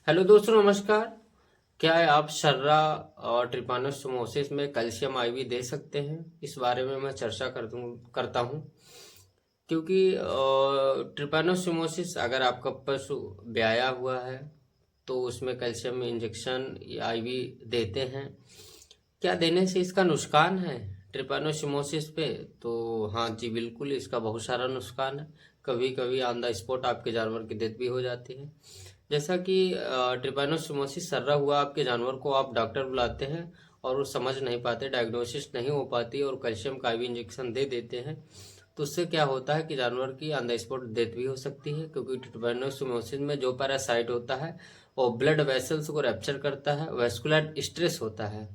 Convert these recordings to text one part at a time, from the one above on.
Hello दोस्तों, नमस्कार। क्या आप सर्रा और ट्रिपानोसोमोसिस में कैल्शियम आईवी दे सकते हैं? इस बारे में मैं चर्चा करता हूं, क्योंकि ट्रिपानोसोमोसिस अगर आपका पशु ब्याया हुआ है तो उसमें कैल्शियम इंजेक्शन या आईवी देते हैं। क्या देने से इसका नुकसान है ट्रिपानोसोमोसिस पे? तो हाँ जी, बिल्कुल, इसका बहुत सारा नुकसान है। कभी कभी ऑन द स्पॉट आपके जानवर की डेथ भी हो जाती है। जैसा कि ट्रिपानोसोमोसिस सर्रा हुआ आपके जानवर को, आप डॉक्टर बुलाते हैं और वो समझ नहीं पाते, डायग्नोसिस नहीं हो पाती और कैल्शियम का आईवी इंजेक्शन दे देते हैं। तो उससे क्या होता है कि जानवर की ऑन द स्पॉट डेथ भी हो सकती है, क्योंकि ट्रिपानोसोमोसिस में जो पैरासाइट होता है वो ब्लड वेसल्स को रैप्चर करता है, वेस्कुलर स्ट्रेस होता है।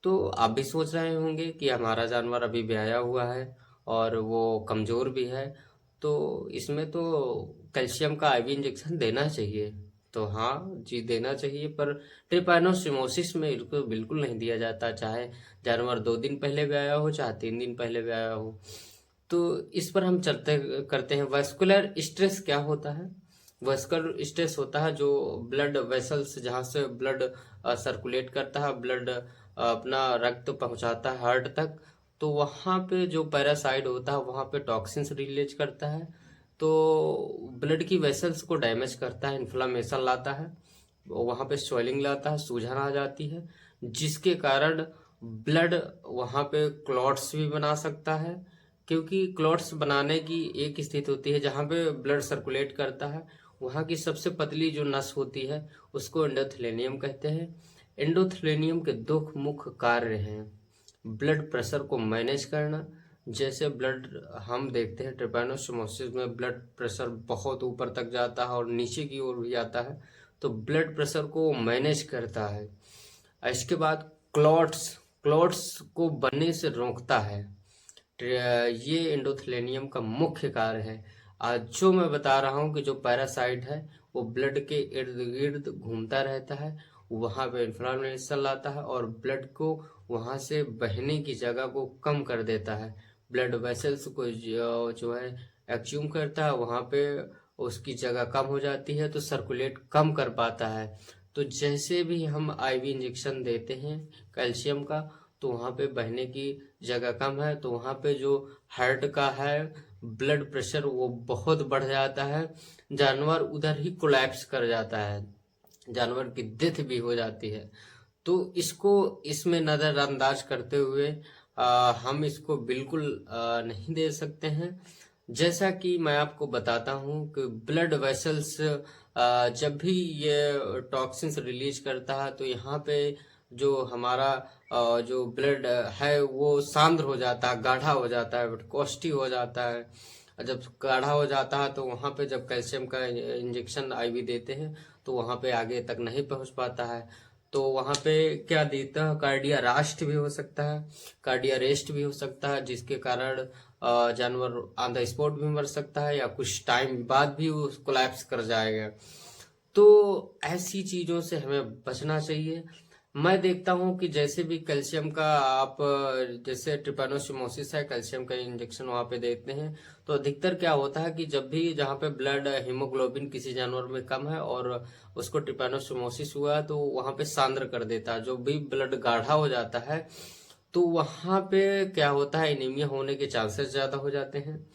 तो आप भी सोच रहे होंगे कि हमारा जानवर अभी ब्याया हुआ है और वो कमजोर भी है, तो इसमें तो कैल्शियम का आईवी इंजेक्शन देना चाहिए। तो हाँ जी, देना चाहिए, पर ट्रिपानोसोमोसिस में इसको बिल्कुल नहीं दिया जाता, चाहे जानवर 2 दिन पहले ब्याया हो चाहे 3 दिन पहले ब्याया हो। तो इस पर हम चर्चा करते हैं। वैस्कुलर स्ट्रेस क्या होता है? वैस्कुलर स्ट्रेस होता है जो ब्लड वेसल्स, जहाँ से ब्लड सर्कुलेट करता है, ब्लड अपना रक्त पहुंचाता है हार्ट तक। तो वहाँ पे जो पैरासाइट होता है वहाँ पे टॉक्सिन्स रिलीज करता है, तो ब्लड की वेसल्स को डैमेज करता है, इन्फ्लामेशन लाता है, वहाँ पे स्वेलिंग लाता है, सूजन आ जाती है, जिसके कारण ब्लड वहाँ पे क्लॉट्स भी बना सकता है। क्योंकि क्लॉट्स बनाने की एक स्थिति होती है जहाँ पे ब्लड सर्कुलेट करता है, वहाँ की सबसे पतली जो नस होती है उसको एंडोथेलियम कहते हैं। एंडोथेलियम के दो मुख्य कार्य हैं: ब्लड प्रेशर को मैनेज करना, जैसे ब्लड, हम देखते हैं ट्रिपैनोसोमोसिस में ब्लड प्रेशर बहुत ऊपर तक जाता है और नीचे की ओर भी आता है, तो ब्लड प्रेशर को मैनेज करता है। इसके बाद क्लॉट्स, क्लॉट्स को बनने से रोकता है। ये एंडोथेलियम का मुख्य कार्य है। आज जो मैं बता रहा हूँ कि जो पैरासाइट है वो ब्लड के इर्द गिर्द घूमता रहता है, वहां पे इन्फ्लामेशन लाता है और ब्लड को वहां से बहने की जगह को कम कर देता है। ब्लड वेसल्स को जो है एक्यूम करता है, वहां पे उसकी जगह कम हो जाती है तो सर्कुलेट कम कर पाता है। तो जैसे भी हम आईवी इंजेक्शन देते हैं कैल्शियम का, तो वहां पे बहने की जगह कम है, तो वहां पे जो हार्ट का है ब्लड प्रेशर वो बहुत बढ़ जाता है, जानवर उधर ही कोलैप्स कर जाता है, जानवर की डेथ भी हो जाती है। तो इसको, इसमें नजरअंदाज करते हुए हम इसको बिल्कुल नहीं दे सकते हैं। जैसा कि मैं आपको बताता हूँ कि ब्लड वेसल्स जब भी ये टॉक्सिन्स रिलीज करता है तो यहाँ पे जो हमारा जो ब्लड है वो सांद्र हो जाता है, गाढ़ा हो जाता है, कॉस्टी हो जाता है। जब गाढ़ा हो जाता है तो वहाँ पे जब कैल्शियम का इंजेक्शन आईवी देते हैं तो वहाँ पे आगे तक नहीं पहुँच पाता है। तो वहाँ पे क्या देता है, कार्डिया रास्ट भी हो सकता है, कार्डिया रेस्ट भी हो सकता है, जिसके कारण जानवर ऑन द स्पॉट भी मर सकता है या कुछ टाइम बाद भी वो कोलैप्स कर जाएगा। तो ऐसी चीजों से हमें बचना चाहिए। मैं देखता हूँ कि जैसे भी कैल्शियम का आप जैसे ट्रिपैनोसोमोसिस है, कैल्शियम का इंजेक्शन वहां पे देते हैं, तो अधिकतर क्या होता है कि जब भी जहाँ पे ब्लड हीमोग्लोबिन किसी जानवर में कम है और उसको ट्रिपैनोसोमोसिस हुआ है, तो वहां पे सांद्र कर देता है, जो भी ब्लड गाढ़ा हो जाता है, तो वहां पे क्या होता है, एनीमिया होने के चांसेस ज्यादा हो जाते हैं।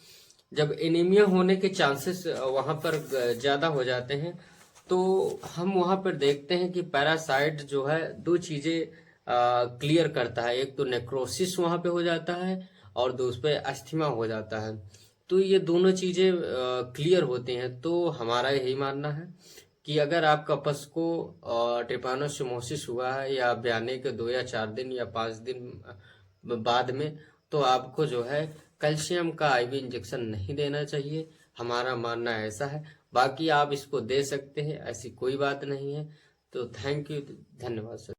जब एनीमिया होने के चांसेस वहां पर ज्यादा हो जाते हैं, तो हम वहां पर देखते हैं कि पैरासाइट जो है दो चीजें क्लियर करता है। एक तो नेक्रोसिस वहां पे हो जाता है और दूसरे अस्थमा हो जाता है। तो ये दोनों चीजें क्लियर होती हैं। तो हमारा यही मानना है कि अगर आपका पशु को ट्रिपैनोसोमोसिस हुआ है या ब्याने के 2 या 4 दिन या 5 दिन बाद में, तो आपको जो है कैल्शियम का आईवी इंजेक्शन नहीं देना चाहिए। हमारा मानना ऐसा है। बाकी आप इसको दे सकते हैं, ऐसी कोई बात नहीं है। तो थैंक यू, धन्यवाद सर।